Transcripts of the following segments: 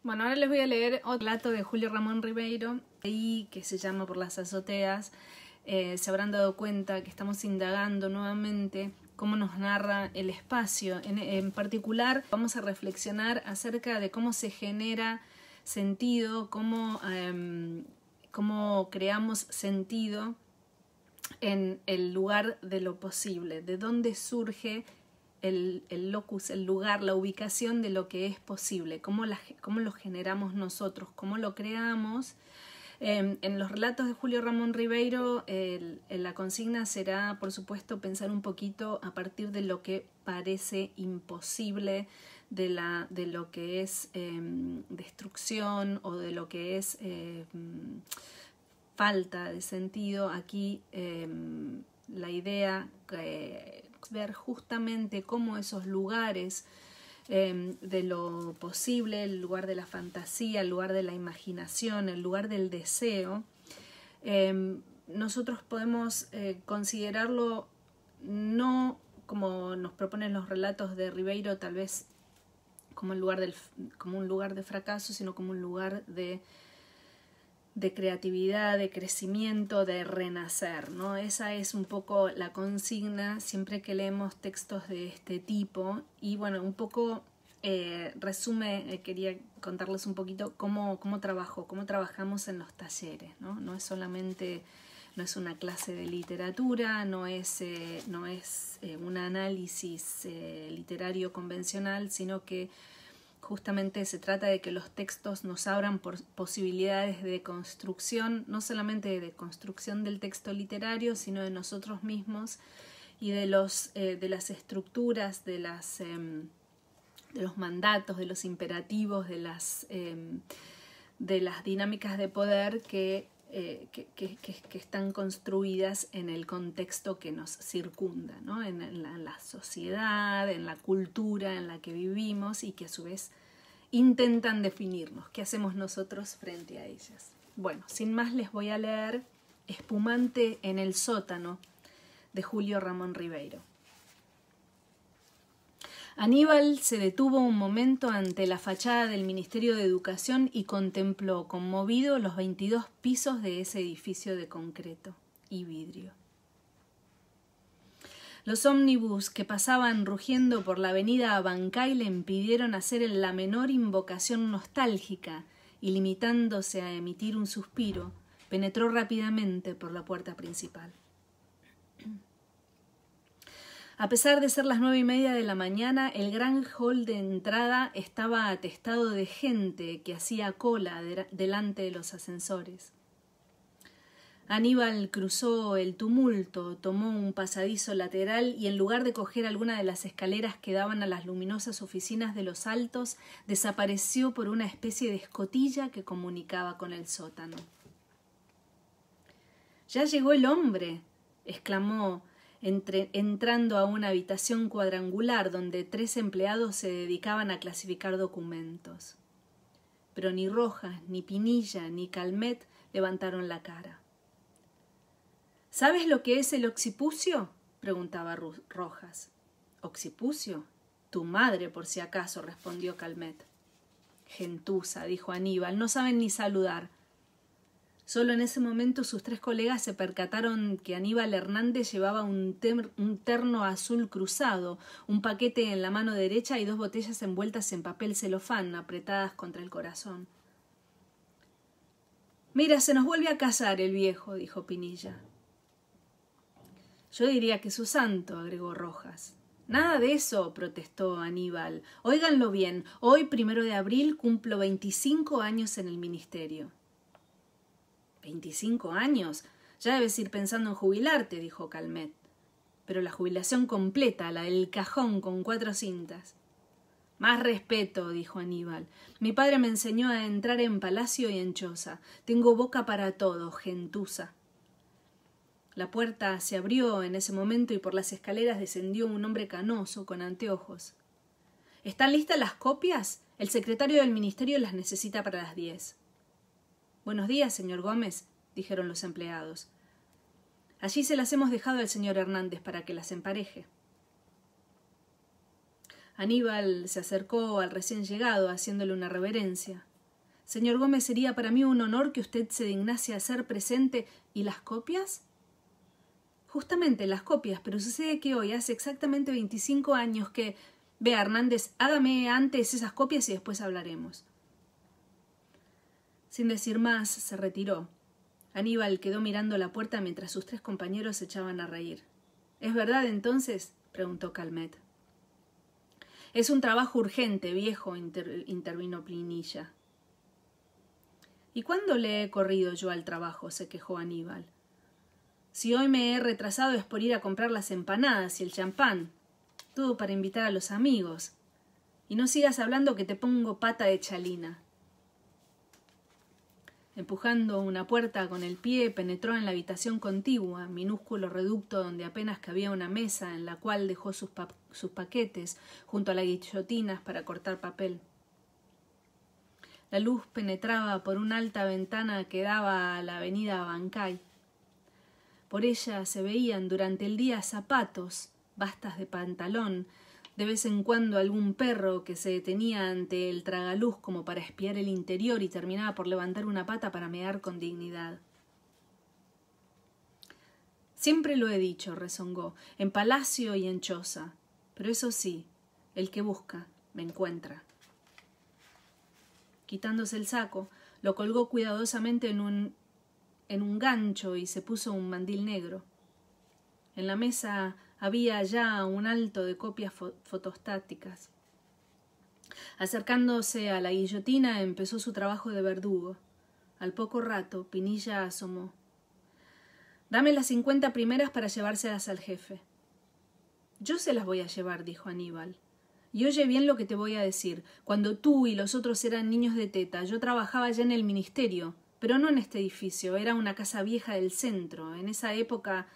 Bueno, ahora les voy a leer otro relato de Julio Ramón Ribeiro, que se llama Por las azoteas. Se habrán dado cuenta que estamos indagando nuevamente cómo nos narra el espacio. En particular, vamos a reflexionar acerca de cómo se genera sentido, cómo creamos sentido en el lugar de lo posible, de dónde surge el locus, el lugar, la ubicación de lo que es posible, cómo lo generamos nosotros, cómo lo creamos. En los relatos de Julio Ramón Ribeiro, la consigna será, por supuesto, pensar un poquito a partir de lo que parece imposible, de lo que es destrucción o de lo que es falta de sentido. Aquí la idea ver justamente cómo esos lugares de lo posible, el lugar de la fantasía, el lugar de la imaginación, el lugar del deseo, nosotros podemos considerarlo no como nos proponen los relatos de Ribeiro, tal vez como un lugar de fracaso, sino como un lugar de creatividad, de crecimiento, de renacer, ¿no? Esa es un poco la consigna siempre que leemos textos de este tipo. Y bueno, un poco quería contarles un poquito cómo trabajamos en los talleres, ¿no? No es una clase de literatura, no es un análisis literario convencional, sino que justamente se trata de que los textos nos abran por posibilidades de construcción, no solamente de construcción del texto literario, sino de nosotros mismos y de las estructuras, de los mandatos, de los imperativos, de las dinámicas de poder que están construidas en el contexto que nos circunda, ¿no? en la sociedad, en la cultura en la que vivimos y que a su vez intentan definirnos. ¿Qué hacemos nosotros frente a ellas? Bueno, sin más les voy a leer Espumante en el sótano de Julio Ramón Ribeiro. Aníbal se detuvo un momento ante la fachada del Ministerio de Educación y contempló, conmovido, los 22 pisos de ese edificio de concreto y vidrio. Los ómnibus que pasaban rugiendo por la avenida Abancay le impidieron hacer la menor invocación nostálgica y, limitándose a emitir un suspiro, penetró rápidamente por la puerta principal. A pesar de ser las 9:30 de la mañana, el gran hall de entrada estaba atestado de gente que hacía cola delante de los ascensores. Aníbal cruzó el tumulto, tomó un pasadizo lateral y en lugar de coger alguna de las escaleras que daban a las luminosas oficinas de los altos, desapareció por una especie de escotilla que comunicaba con el sótano. «¡Ya llegó el hombre!», exclamó, entrando a una habitación cuadrangular donde 3 empleados se dedicaban a clasificar documentos. Pero ni Rojas, ni Pinilla, ni Calmet levantaron la cara. «¿Sabes lo que es el occipucio?», preguntaba Rojas. «¿Occipucio? Tu madre, por si acaso», respondió Calmet. «Gentuza», dijo Aníbal, «no saben ni saludar». Solo en ese momento sus 3 colegas se percataron que Aníbal Hernández llevaba un terno azul cruzado, un paquete en la mano derecha y 2 botellas envueltas en papel celofán apretadas contra el corazón. «Mira, se nos vuelve a casar el viejo», dijo Pinilla. «Yo diría que es su santo», agregó Rojas. «Nada de eso», protestó Aníbal. «Óiganlo bien, hoy, 1 de abril, cumplo 25 años en el ministerio». «¿25 años? Ya debes ir pensando en jubilarte», dijo Calmet. «Pero la jubilación completa, la del cajón con 4 cintas». «Más respeto», dijo Aníbal. «Mi padre me enseñó a entrar en palacio y en choza. Tengo boca para todo, gentuza». La puerta se abrió en ese momento y por las escaleras descendió un hombre canoso con anteojos. «¿Están listas las copias? El secretario del ministerio las necesita para las 10». «Buenos días, señor Gómez», dijeron los empleados. «Allí se las hemos dejado al señor Hernández para que las empareje». Aníbal se acercó al recién llegado haciéndole una reverencia. Señor Gómez, sería para mí un honor que usted se dignase a hacer presente. ¿Y las copias? Justamente las copias, pero sucede que hoy hace exactamente 25 años que... Vea, Hernández, hágame antes esas copias y después hablaremos. Sin decir más, se retiró. Aníbal quedó mirando la puerta mientras sus 3 compañeros se echaban a reír. ¿Es verdad, entonces?, preguntó Calmet. Es un trabajo urgente, viejo, intervino Pinilla. ¿Y cuándo le he corrido yo al trabajo?, se quejó Aníbal. Si hoy me he retrasado es por ir a comprar las empanadas y el champán. Todo para invitar a los amigos. Y no sigas hablando que te pongo pata de chalina. Empujando una puerta con el pie, penetró en la habitación contigua, minúsculo reducto donde apenas cabía una mesa en la cual dejó sus paquetes junto a las guillotinas para cortar papel. La luz penetraba por una alta ventana que daba a la avenida Bancay. Por ella se veían durante el día zapatos, bastas de pantalón, de vez en cuando algún perro que se detenía ante el tragaluz como para espiar el interior y terminaba por levantar una pata para mear con dignidad. Siempre lo he dicho, rezongó, en palacio y en choza, pero eso sí, el que busca, me encuentra. Quitándose el saco, lo colgó cuidadosamente en un gancho y se puso un mandil negro. En la mesa había ya un alto de copias fotostáticas. Acercándose a la guillotina, empezó su trabajo de verdugo. Al poco rato, Pinilla asomó. «Dame las 50 primeras para llevárselas al jefe». «Yo se las voy a llevar», dijo Aníbal. «Y oye bien lo que te voy a decir. Cuando tú y los otros eran niños de teta, yo trabajaba ya en el ministerio, pero no en este edificio, era una casa vieja del centro. En esa época...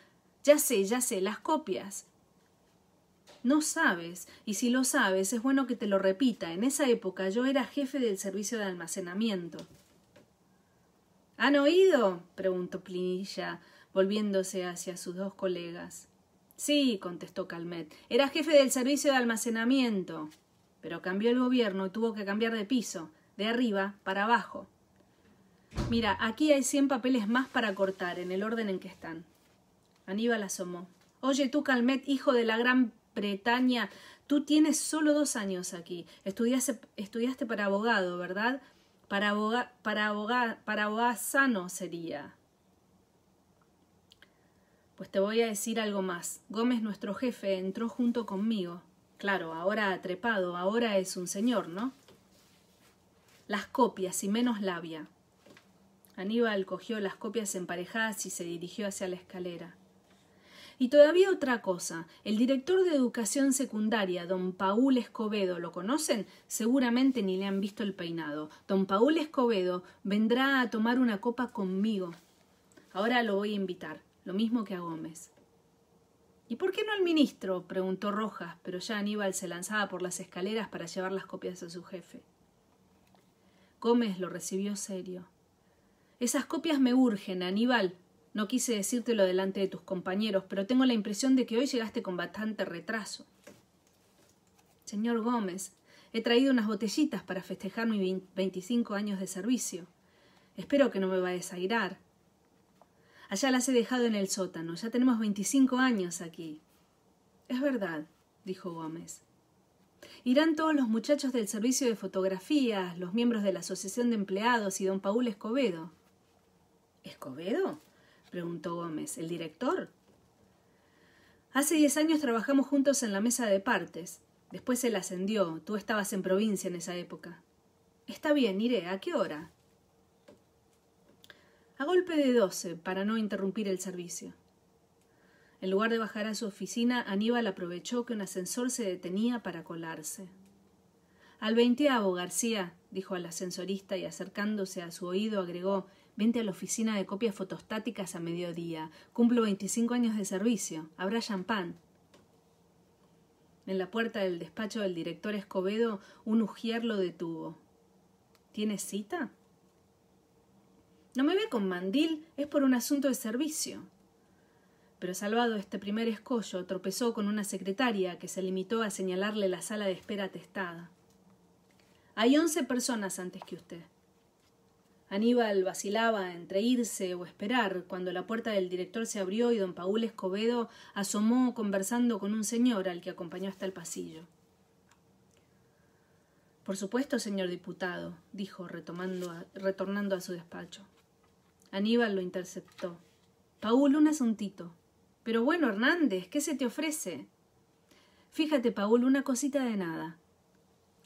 Ya sé, las copias». «No sabes, y si lo sabes, es bueno que te lo repita. En esa época yo era jefe del servicio de almacenamiento». «¿Han oído?», preguntó Pinilla, volviéndose hacia sus 2 colegas. «Sí», contestó Calmet, «era jefe del servicio de almacenamiento. Pero cambió el gobierno y tuvo que cambiar de piso, de arriba para abajo. Mira, aquí hay 100 papeles más para cortar, en el orden en que están». Aníbal asomó. «Oye tú, Calmet, hijo de la Gran Bretaña, tú tienes solo 2 años aquí. Estudiaste para abogado, ¿verdad? Para abogado sano sería». «Pues te voy a decir algo más. Gómez, nuestro jefe, entró junto conmigo. Claro, ahora ha trepado, ahora es un señor, ¿no? Las copias y menos labia». Aníbal cogió las copias emparejadas y se dirigió hacia la escalera. «Y todavía otra cosa. El director de educación secundaria, don Paúl Escobedo, ¿lo conocen? Seguramente ni le han visto el peinado. Don Paúl Escobedo vendrá a tomar una copa conmigo. Ahora lo voy a invitar, lo mismo que a Gómez». «¿Y por qué no al ministro?», preguntó Rojas, pero ya Aníbal se lanzaba por las escaleras para llevar las copias a su jefe. Gómez lo recibió serio. «Esas copias me urgen, Aníbal. No quise decírtelo delante de tus compañeros, pero tengo la impresión de que hoy llegaste con bastante retraso». «Señor Gómez, he traído unas botellitas para festejar mis 25 años de servicio. Espero que no me va a desairar. Allá las he dejado en el sótano. Ya tenemos 25 años aquí». «Es verdad», dijo Gómez. «Irán todos los muchachos del servicio de fotografías, los miembros de la asociación de empleados y don Paúl Escobedo». «¿Escobedo?», preguntó Gómez. «¿El director?». «Hace 10 años trabajamos juntos en la mesa de partes. Después él ascendió. Tú estabas en provincia en esa época». «Está bien, iré. ¿A qué hora?». «A golpe de 12, para no interrumpir el servicio». En lugar de bajar a su oficina, Aníbal aprovechó que un ascensor se detenía para colarse. «Al 20º, García», dijo al ascensorista y acercándose a su oído agregó: «Vente a la oficina de copias fotostáticas a mediodía. Cumplo 25 años de servicio. Habrá champán». En la puerta del despacho del director Escobedo, un ujier lo detuvo. «¿Tienes cita?». «No me ve con mandil, es por un asunto de servicio». Pero salvado este primer escollo, tropezó con una secretaria que se limitó a señalarle la sala de espera atestada. «Hay 11 personas antes que usted». Aníbal vacilaba entre irse o esperar cuando la puerta del director se abrió y don Paul Escobedo asomó conversando con un señor al que acompañó hasta el pasillo. Por supuesto, señor diputado, dijo, retornando a su despacho. Aníbal lo interceptó. Paul, un asuntito. Pero bueno, Hernández, ¿qué se te ofrece? Fíjate, Paul, una cosita de nada.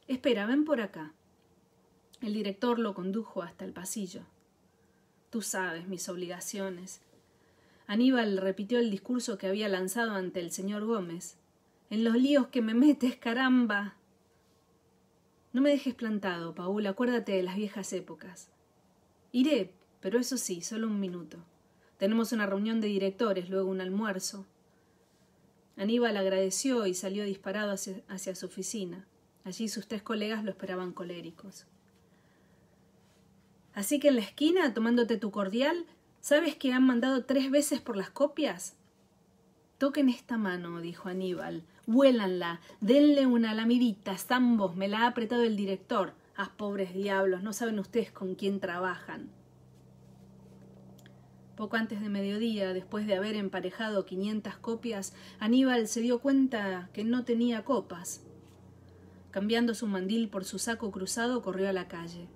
Espera, ven por acá. El director lo condujo hasta el pasillo. Tú sabes mis obligaciones. Aníbal repitió el discurso que había lanzado ante el señor Gómez. En los líos que me metes, caramba. No me dejes plantado, Paul, acuérdate de las viejas épocas. Iré, pero eso sí, solo un minuto. Tenemos una reunión de directores, luego un almuerzo. Aníbal agradeció y salió disparado hacia su oficina. Allí sus 3 colegas lo esperaban coléricos. Así que en la esquina, tomándote tu cordial, ¿sabes que han mandado 3 veces por las copias? Toquen esta mano, dijo Aníbal. Huélanla, denle una lamidita, zambos, me la ha apretado el director. Ah, pobres diablos, no saben ustedes con quién trabajan. Poco antes de mediodía, después de haber emparejado 500 copias, Aníbal se dio cuenta que no tenía copas. Cambiando su mandil por su saco cruzado, corrió a la calle.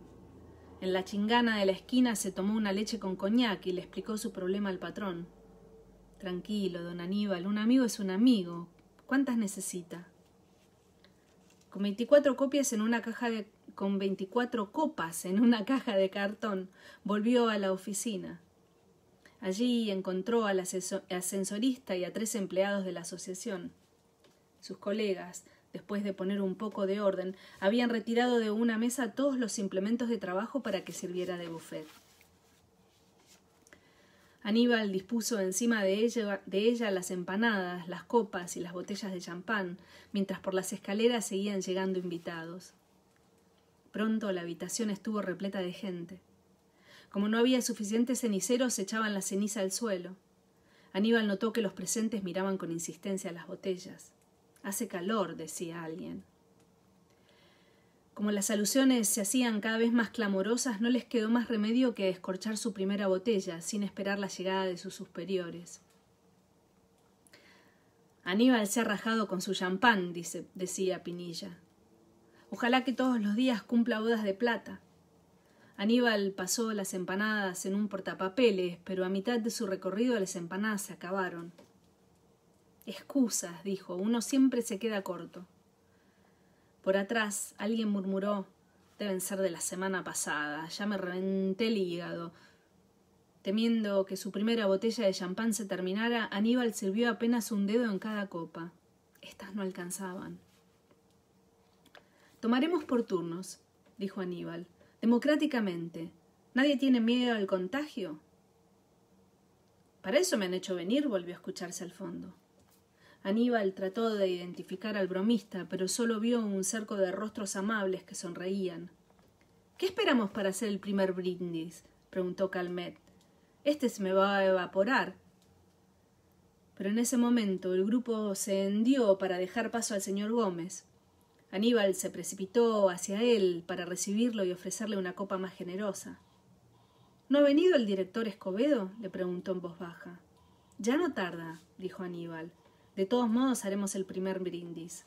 En la chingana de la esquina se tomó una leche con coñac y le explicó su problema al patrón. Tranquilo, don Aníbal, un amigo es un amigo. ¿Cuántas necesita? Con 24 copias en una caja con 24 copas en una caja de cartón, volvió a la oficina. Allí encontró al ascensorista y a 3 empleados de la asociación. Sus colegas, después de poner un poco de orden, habían retirado de una mesa todos los implementos de trabajo para que sirviera de buffet. Aníbal dispuso encima de ella las empanadas, las copas y las botellas de champán, mientras por las escaleras seguían llegando invitados. Pronto la habitación estuvo repleta de gente. Como no había suficientes ceniceros, echaban la ceniza al suelo. Aníbal notó que los presentes miraban con insistencia las botellas. «Hace calor», decía alguien. Como las alusiones se hacían cada vez más clamorosas, no les quedó más remedio que escorchar su primera botella, sin esperar la llegada de sus superiores. «Aníbal se ha rajado con su champán», decía Pinilla. «Ojalá que todos los días cumpla bodas de plata». Aníbal pasó las empanadas en un portapapeles, pero a mitad de su recorrido las empanadas se acabaron. «Excusas», dijo, «uno siempre se queda corto». Por atrás alguien murmuró: «Deben ser de la semana pasada, ya me reventé el hígado». Temiendo que su primera botella de champán se terminara, Aníbal sirvió apenas un dedo en cada copa. Estas no alcanzaban. «Tomaremos por turnos», dijo Aníbal, «democráticamente. ¿Nadie tiene miedo al contagio?» «Para eso me han hecho venir», volvió a escucharse al fondo. Aníbal trató de identificar al bromista, pero solo vio un cerco de rostros amables que sonreían. «¿Qué esperamos para hacer el primer brindis?», preguntó Calmet. «Este se me va a evaporar». Pero en ese momento el grupo se hendió para dejar paso al señor Gómez. Aníbal se precipitó hacia él para recibirlo y ofrecerle una copa más generosa. «¿No ha venido el director Escobedo?», le preguntó en voz baja. «Ya no tarda», dijo Aníbal. «De todos modos haremos el primer brindis».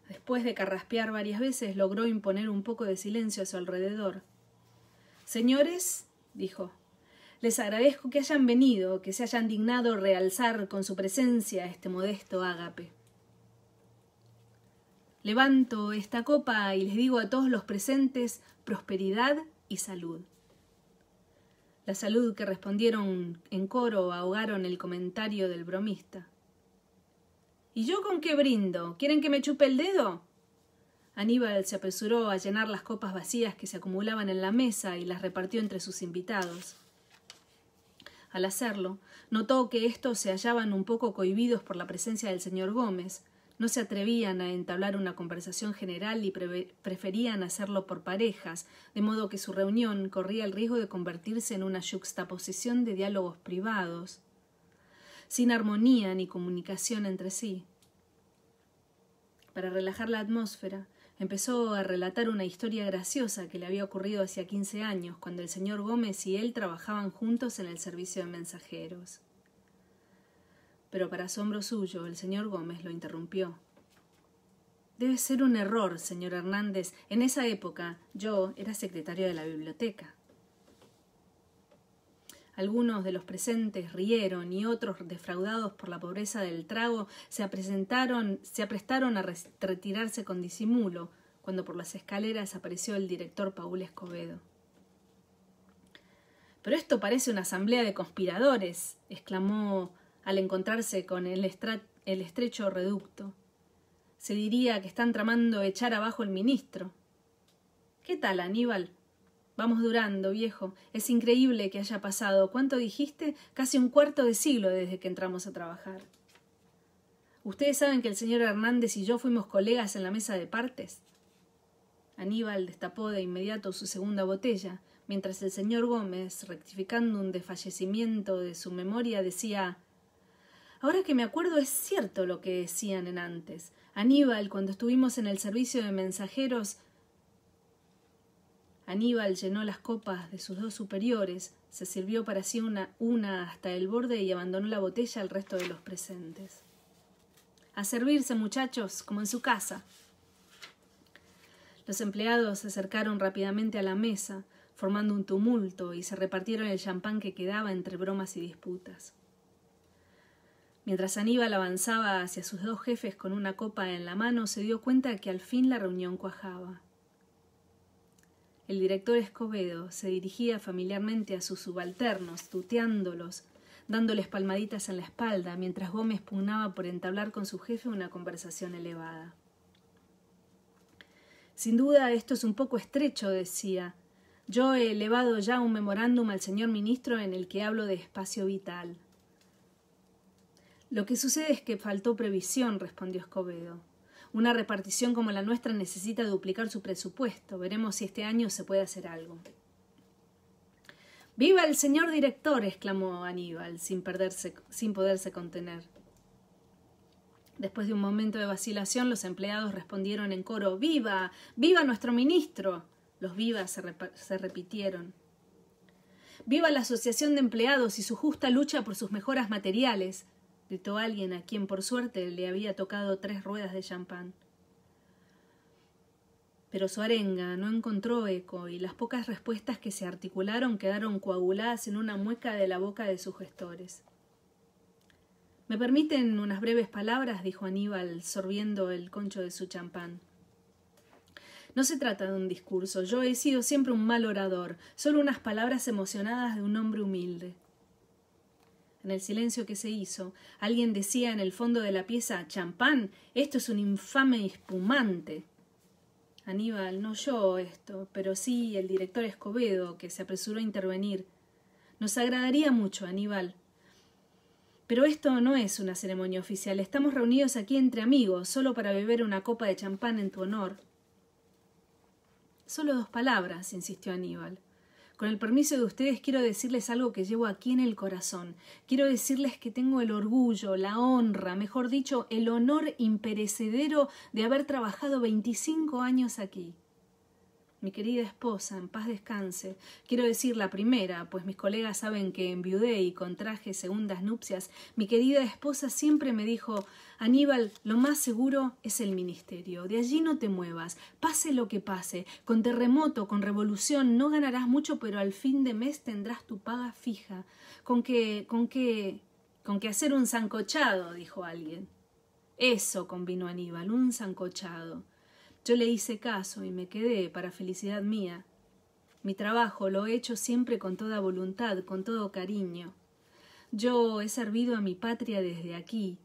Después de carraspear varias veces, logró imponer un poco de silencio a su alrededor. «Señores», dijo, «les agradezco que hayan venido, que se hayan dignado realzar con su presencia este modesto ágape. Levanto esta copa y les digo a todos los presentes prosperidad y salud». La salud que respondieron en coro ahogaron el comentario del bromista. «¿Y yo con qué brindo? ¿Quieren que me chupe el dedo?». Aníbal se apresuró a llenar las copas vacías que se acumulaban en la mesa y las repartió entre sus invitados. Al hacerlo, notó que éstos se hallaban un poco cohibidos por la presencia del señor Gómez. No se atrevían a entablar una conversación general y preferían hacerlo por parejas, de modo que su reunión corría el riesgo de convertirse en una yuxtaposición de diálogos privados, sin armonía ni comunicación entre sí. Para relajar la atmósfera, Empezó a relatar una historia graciosa que le había ocurrido hacía 15 años, cuando el señor Gómez y él trabajaban juntos en el servicio de mensajeros. Pero para asombro suyo, el señor Gómez lo interrumpió. Debe ser un error, señor Hernández. En esa época yo era secretario de la biblioteca. Algunos de los presentes rieron y otros, defraudados por la pobreza del trago, se aprestaron a retirarse con disimulo, cuando por las escaleras apareció el director Paul Escobedo. «Pero esto parece una asamblea de conspiradores», exclamó al encontrarse con el estrecho reducto. «Se diría que están tramando echar abajo el ministro». «¿Qué tal, Aníbal? Vamos durando, viejo. Es increíble que haya pasado, ¿cuánto dijiste? Casi un cuarto de siglo desde que entramos a trabajar. ¿Ustedes saben que el señor Hernández y yo fuimos colegas en la mesa de partes?» Aníbal destapó de inmediato su segunda botella, mientras el señor Gómez, rectificando un desfallecimiento de su memoria, decía: «Ahora que me acuerdo, es cierto lo que decían en antes. Aníbal, cuando estuvimos en el servicio de mensajeros...» Aníbal llenó las copas de sus dos superiores, se sirvió para sí una hasta el borde y abandonó la botella al resto de los presentes. «A servirse, muchachos, como en su casa». Los empleados se acercaron rápidamente a la mesa, formando un tumulto, y se repartieron el champán que quedaba entre bromas y disputas. Mientras Aníbal avanzaba hacia sus dos jefes con una copa en la mano, se dio cuenta que al fin la reunión cuajaba. El director Escobedo se dirigía familiarmente a sus subalternos, tuteándolos, dándoles palmaditas en la espalda, mientras Gómez pugnaba por entablar con su jefe una conversación elevada. «Sin duda esto es un poco estrecho», decía. «Yo he elevado ya un memorándum al señor ministro en el que hablo de espacio vital». «Lo que sucede es que faltó previsión», respondió Escobedo. «Una repartición como la nuestra necesita duplicar su presupuesto. Veremos si este año se puede hacer algo». «¡Viva el señor director!», exclamó Aníbal, sin poderse contener. Después de un momento de vacilación, los empleados respondieron en coro: «¡Viva! ¡Viva nuestro ministro!». Los vivas se repitieron. «¡Viva la Asociación de Empleados y su justa lucha por sus mejoras materiales!», gritó alguien a quien por suerte le había tocado 3 ruedas de champán. Pero su arenga no encontró eco y las pocas respuestas que se articularon quedaron coaguladas en una mueca de la boca de sus gestores. «¿Me permiten unas breves palabras?», dijo Aníbal, sorbiendo el concho de su champán. «No se trata de un discurso. Yo he sido siempre un mal orador, solo unas palabras emocionadas de un hombre humilde». En el silencio que se hizo, alguien decía en el fondo de la pieza: «¡Champán! Esto es un infame espumante». Aníbal no oyó esto, pero sí el director Escobedo, que se apresuró a intervenir. «Nos agradaría mucho, Aníbal. Pero esto no es una ceremonia oficial. Estamos reunidos aquí entre amigos, solo para beber una copa de champán en tu honor». «Solo 2 palabras», insistió Aníbal. «Con el permiso de ustedes quiero decirles algo que llevo aquí en el corazón. Quiero decirles que tengo el orgullo, la honra, mejor dicho, el honor imperecedero de haber trabajado 25 años aquí. Mi querida esposa, en paz descanse, quiero decir la primera, pues mis colegas saben que enviudé y contraje segundas nupcias, mi querida esposa siempre me dijo: «Aníbal, lo más seguro es el ministerio, de allí no te muevas, pase lo que pase, con terremoto, con revolución, no ganarás mucho, pero al fin de mes tendrás tu paga fija. Con que hacer un sancochado», dijo alguien. «Eso», convino Aníbal, «un sancochado». Yo le hice caso y me quedé, para felicidad mía. Mi trabajo lo he hecho siempre con toda voluntad, con todo cariño. Yo he servido a mi patria desde aquí.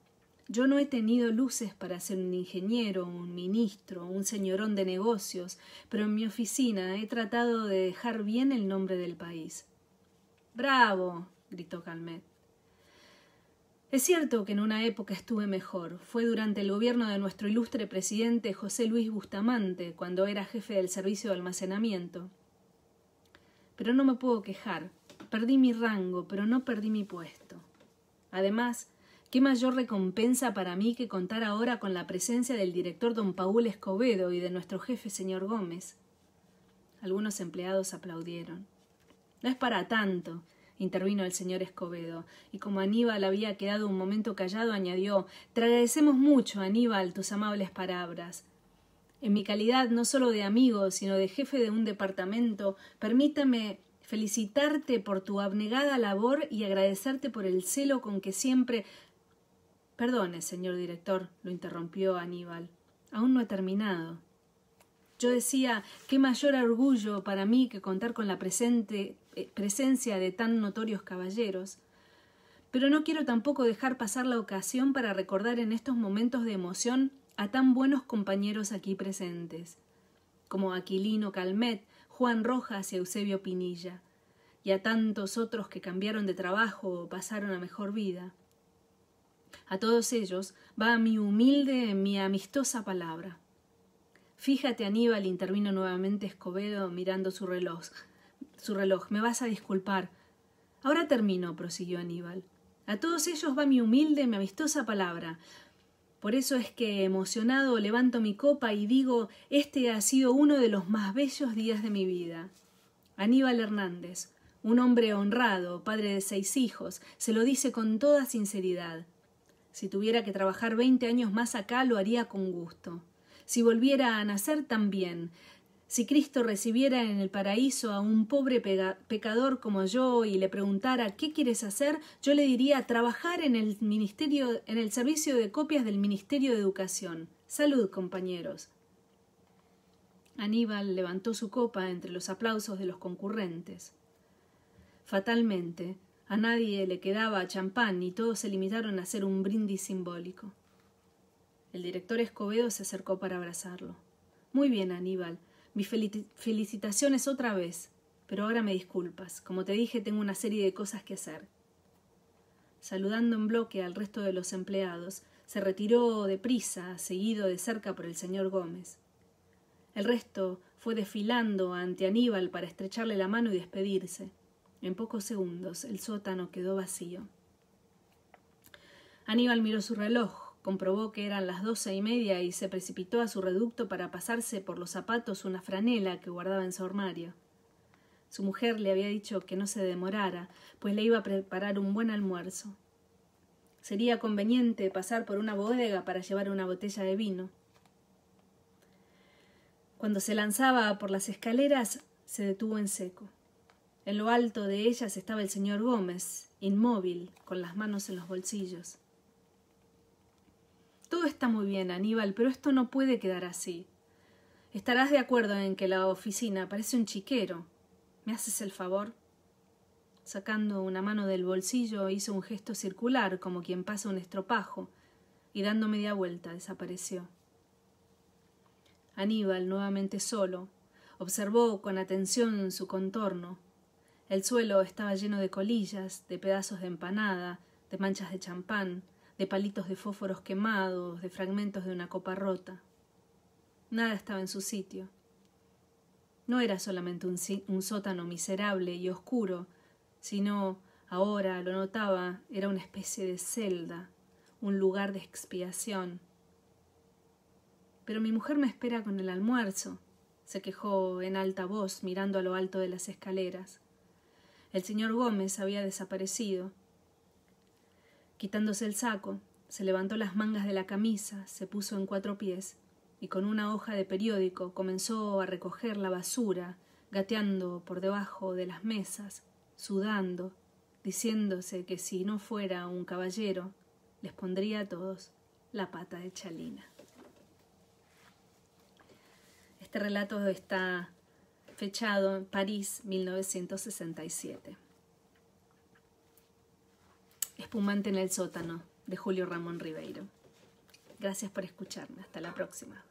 Yo no he tenido luces para ser un ingeniero, un ministro, un señorón de negocios, pero en mi oficina he tratado de dejar bien el nombre del país». «¡Bravo!», gritó Calmet. «Es cierto que en una época estuve mejor. Fue durante el gobierno de nuestro ilustre presidente José Luis Bustamante, cuando era jefe del servicio de almacenamiento. Pero no me puedo quejar. Perdí mi rango, pero no perdí mi puesto. Además, ¿Qué mayor recompensa para mí que contar ahora con la presencia del director don Paul Escobedo y de nuestro jefe señor Gómez? Algunos empleados aplaudieron. No es para tanto, intervino el señor Escobedo, y como Aníbal había quedado un momento callado, añadió: te agradecemos mucho, Aníbal, tus amables palabras. En mi calidad no solo de amigo, sino de jefe de un departamento, permítame felicitarte por tu abnegada labor y agradecerte por el celo con que siempre... Perdone, señor director, lo interrumpió Aníbal. Aún no he terminado. Yo decía, qué mayor orgullo para mí que contar con la presencia de tan notorios caballeros. Pero no quiero tampoco dejar pasar la ocasión para recordar en estos momentos de emoción a tan buenos compañeros aquí presentes, como Aquilino Calmet, Juan Rojas y Eusebio Pinilla, y a tantos otros que cambiaron de trabajo o pasaron a mejor vida. A todos ellos va mi humilde, mi amistosa palabra. Fíjate, Aníbal, intervino nuevamente Escobedo mirando su reloj. Me vas a disculpar. Ahora termino, prosiguió Aníbal. A todos ellos va mi humilde, mi amistosa palabra. Por eso es que, emocionado, levanto mi copa y digo, este ha sido uno de los más bellos días de mi vida. Aníbal Hernández, un hombre honrado, padre de 6 hijos, se lo dice con toda sinceridad. Si tuviera que trabajar 20 años más acá, lo haría con gusto. Si volviera a nacer, también. Si Cristo recibiera en el paraíso a un pobre pecador como yo y le preguntara ¿qué quieres hacer?, yo le diría trabajar en el servicio de copias del Ministerio de Educación. Salud, compañeros. Aníbal levantó su copa entre los aplausos de los concurrentes. Fatalmente, a nadie le quedaba champán y todos se limitaron a hacer un brindis simbólico. El director Escobedo se acercó para abrazarlo. Muy bien, Aníbal. Mis felicitaciones otra vez, pero ahora me disculpas. Como te dije, tengo una serie de cosas que hacer. Saludando en bloque al resto de los empleados, se retiró deprisa, seguido de cerca por el señor Gómez. El resto fue desfilando ante Aníbal para estrecharle la mano y despedirse. En pocos segundos el sótano quedó vacío. Aníbal miró su reloj. Comprobó que eran las 12:30 y se precipitó a su reducto para pasarse por los zapatos una franela que guardaba en su armario. Su mujer le había dicho que no se demorara, pues le iba a preparar un buen almuerzo. Sería conveniente pasar por una bodega para llevar una botella de vino. Cuando se lanzaba por las escaleras, se detuvo en seco. En lo alto de ellas estaba el señor Gómez, inmóvil, con las manos en los bolsillos. Todo está muy bien, Aníbal, pero esto no puede quedar así. Estarás de acuerdo en que la oficina parece un chiquero. ¿Me haces el favor? Sacando una mano del bolsillo, hizo un gesto circular, como quien pasa un estropajo, y dando media vuelta, desapareció. Aníbal, nuevamente solo, observó con atención su contorno. El suelo estaba lleno de colillas, de pedazos de empanada, de manchas de champán, de palitos de fósforos quemados, de fragmentos de una copa rota. Nada estaba en su sitio. No era solamente un sótano miserable y oscuro, sino, ahora lo notaba, era una especie de celda, un lugar de expiación. Pero mi mujer me espera con el almuerzo, se quejó en alta voz, mirando a lo alto de las escaleras. El señor Gómez había desaparecido. Quitándose el saco, se levantó las mangas de la camisa, se puso en 4 pies y con una hoja de periódico comenzó a recoger la basura, gateando por debajo de las mesas, sudando, diciéndose que si no fuera un caballero, les pondría a todos la pata de chalina. Este relato está fechado en París, 1967. Espumante en el sótano, de Julio Ramón Ribeiro. Gracias por escucharme. Hasta la próxima.